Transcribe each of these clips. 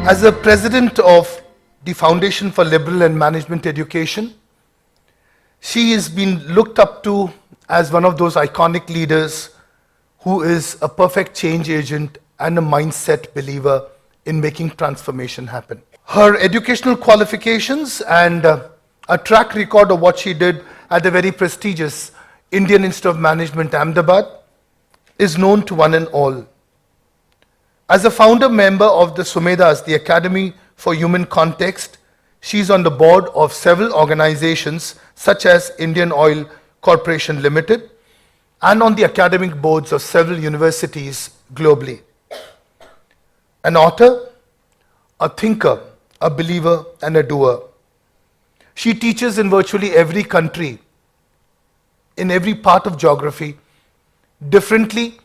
As the president of the Foundation for Liberal and Management Education, she is being looked up to as one of those iconic leaders who is a perfect change agent and a mindset believer in making transformation happen. Her educational qualifications and a track record of what she did at the very prestigious Indian Institute of Management, Ahmedabad, is known to one and all. As a founder member of the Sumedas, the Academy for Human Context, she is on the board of several organizations such as Indian Oil Corporation Limited and on the academic boards of several universities globally. An author, a thinker, a believer, and a doer. She teaches in virtually every country, in every part of geography, differently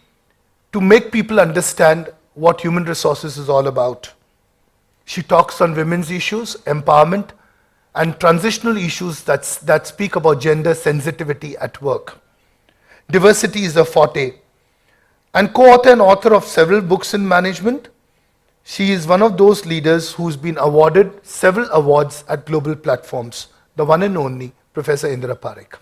to make people understand what human resources is all about. She talks on women's issues, empowerment, and transitional issues that speak about gender sensitivity at work. Diversity is a forte. And co-author and author of several books in management, she is one of those leaders who's been awarded several awards at global platforms. The one and only Professor Indira Parekh.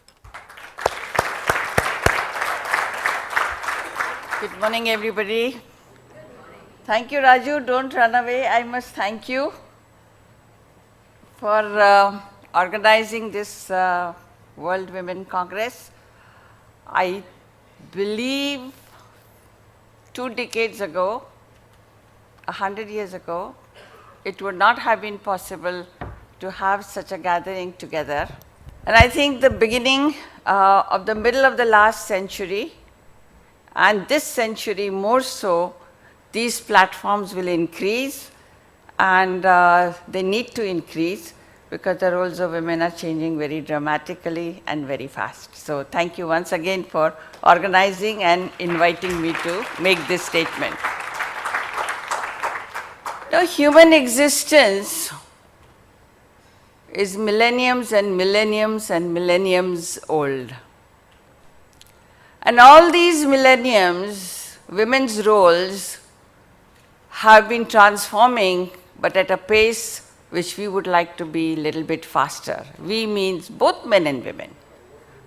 Good morning, everybody. Thank you, Raju. Don't run away. I must thank you for organizing this World Women Congress. I believe 2 decades ago, 100 years ago, it would not have been possible to have such a gathering together. And I think the beginning of the middle of the last century, and this century more so, these platforms will increase, and they need to increase because the roles of women are changing very dramatically and very fast. So thank you once again for organizing and inviting me to make this statement. Now, human existence is millenniums and millenniums and millenniums old. And all these millenniums, women's roles have been transforming, but at a pace which we would like to be a little bit faster. We means both men and women.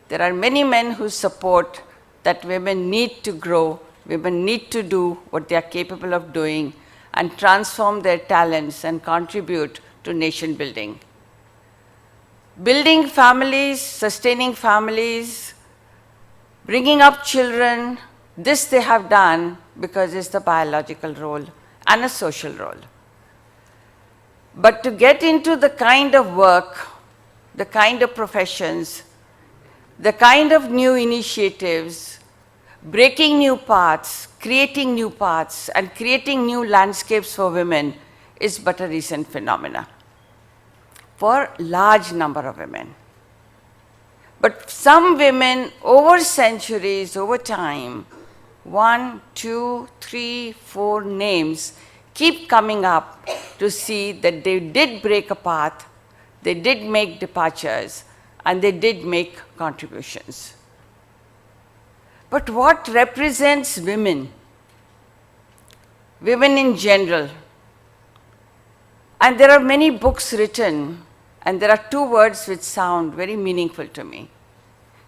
There are many men who support that women need to grow, women need to do what they are capable of doing and transform their talents and contribute to nation building. Building families, sustaining families, bringing up children, this they have done because it's the biological role and a social role. But to get into the kind of work, the kind of professions, the kind of new initiatives, breaking new paths, creating new paths, and creating new landscapes for women is but a recent phenomena for large number of women. But some women over centuries, over time, 1, 2, 3, 4 names keep coming up to see that they did break a path, they did make departures, and they did make contributions. But what represents women? Women in general. And there are many books written, and there are 2 words which sound very meaningful to me: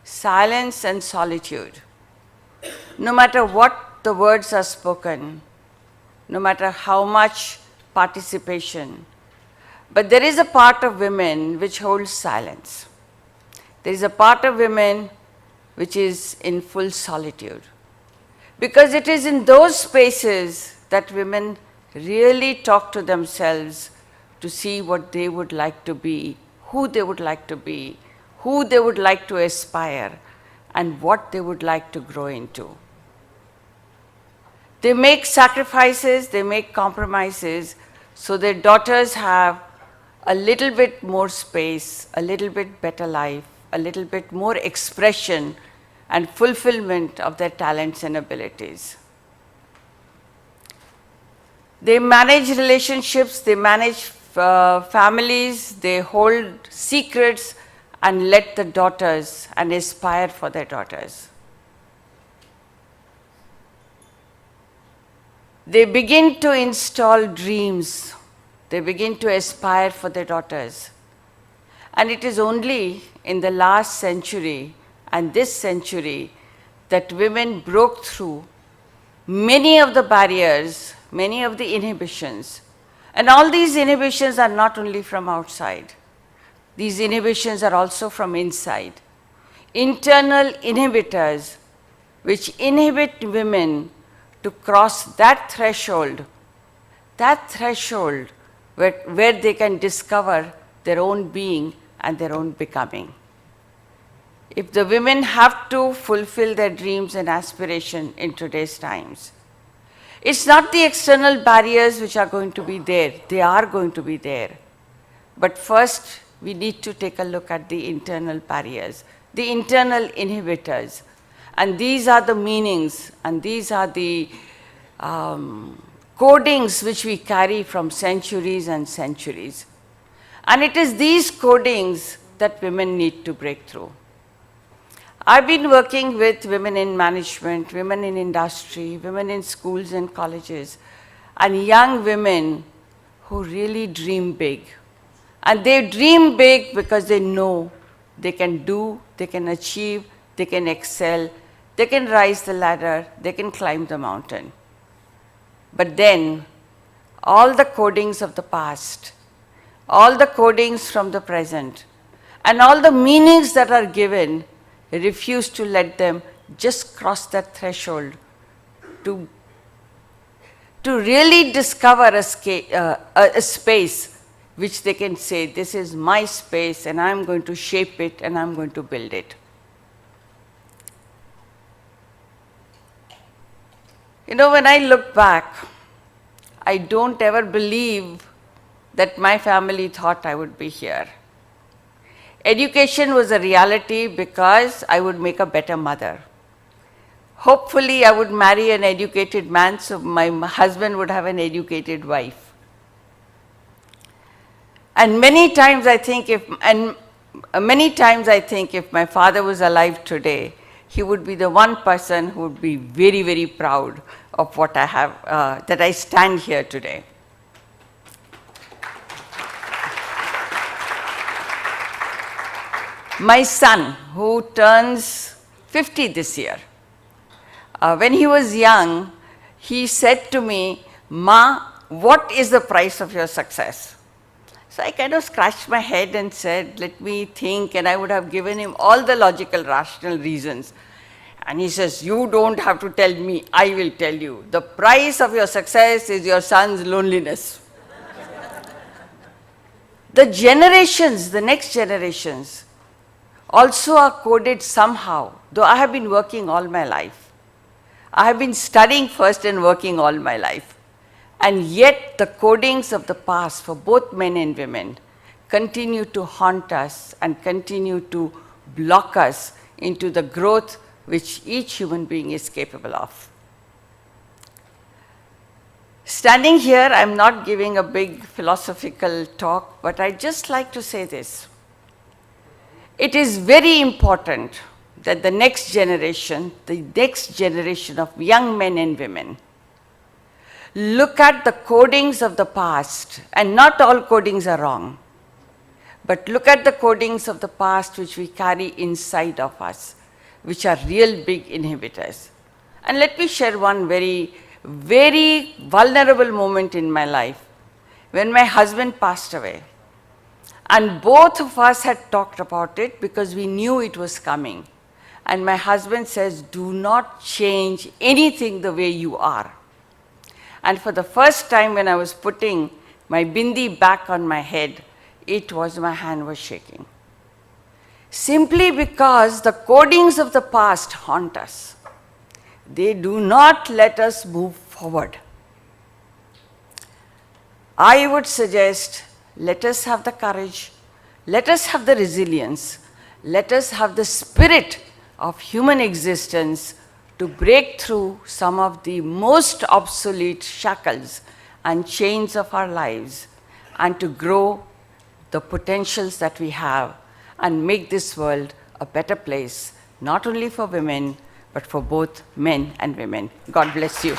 silence and solitude. No matter what the words are spoken, no matter how much participation, but there is a part of women which holds silence. There is a part of women which is in full solitude. Because it is in those spaces that women really talk to themselves to see what they would like to be, who they would like to be, who they would like to aspire, and what they would like to grow into. They make sacrifices, they make compromises, so their daughters have a little bit more space, a little bit better life, a little bit more expression and fulfillment of their talents and abilities. They manage relationships, they manage families, they hold secrets and let the daughters and aspire for their daughters. They begin to install dreams They begin to aspire for their daughters. And it is only in the last century and this century that women broke through many of the barriers, many of the inhibitions. And all these inhibitions are not only from outside. These inhibitions are also from inside. Internal inhibitors which inhibit women to cross that threshold where they can discover their own being and their own becoming. If the women have to fulfill their dreams and aspiration in today's times, it's not the external barriers which are going to be there. They are going to be there. But first, we need to take a look at the internal barriers, the internal inhibitors. And these are the meanings, and these are the codings which we carry from centuries and centuries. And it is these codings that women need to break through. I've been working with women in management, women in industry, women in schools and colleges, and young women who really dream big. And they dream big because they know they can do, they can achieve, they can excel, they can rise the ladder, they can climb the mountain. But then, all the codings of the past, all the codings from the present, and all the meanings that are given refuse to let them just cross that threshold to really discover a space which they can say, this is my space and I'm going to shape it and I'm going to build it. You know, when I look back, I don't ever believe that my family thought I would be here. Education was a reality because I would make a better mother. Hopefully, I would marry an educated man so my husband would have an educated wife. And many times I think if my father was alive today, he would be the one person who would be very, very proud of what I have, that I stand here today. My son, who turns 50 this year, when he was young, he said to me, "Ma, what is the price of your success?" So I kind of scratched my head and said, "Let me think," and I would have given him all the logical, rational reasons. And he says, "You don't have to tell me, I will tell you. The price of your success is your son's loneliness." The generations, the next generations, also are coded somehow, though I have been working all my life. I have been studying first and working all my life. And yet the codings of the past for both men and women continue to haunt us and continue to block us into the growth which each human being is capable of. Standing here, I'm not giving a big philosophical talk, but I'd just like to say this. It is very important that the next generation of young men and women, look at the codings of the past, and not all codings are wrong, but look at the codings of the past which we carry inside of us, which are real big inhibitors. And let me share one very, very vulnerable moment in my life when my husband passed away. And both of us had talked about it because we knew it was coming. And my husband says, "Do not change anything the way you are." And for the first time when I was putting my bindi back on my head, my hand was shaking. Simply because the codings of the past haunt us. They do not let us move forward. I would suggest, let us have the courage, let us have the resilience, let us have the spirit of human existence to break through some of the most obsolete shackles and chains of our lives and to grow the potentials that we have and make this world a better place, not only for women, but for both men and women. God bless you.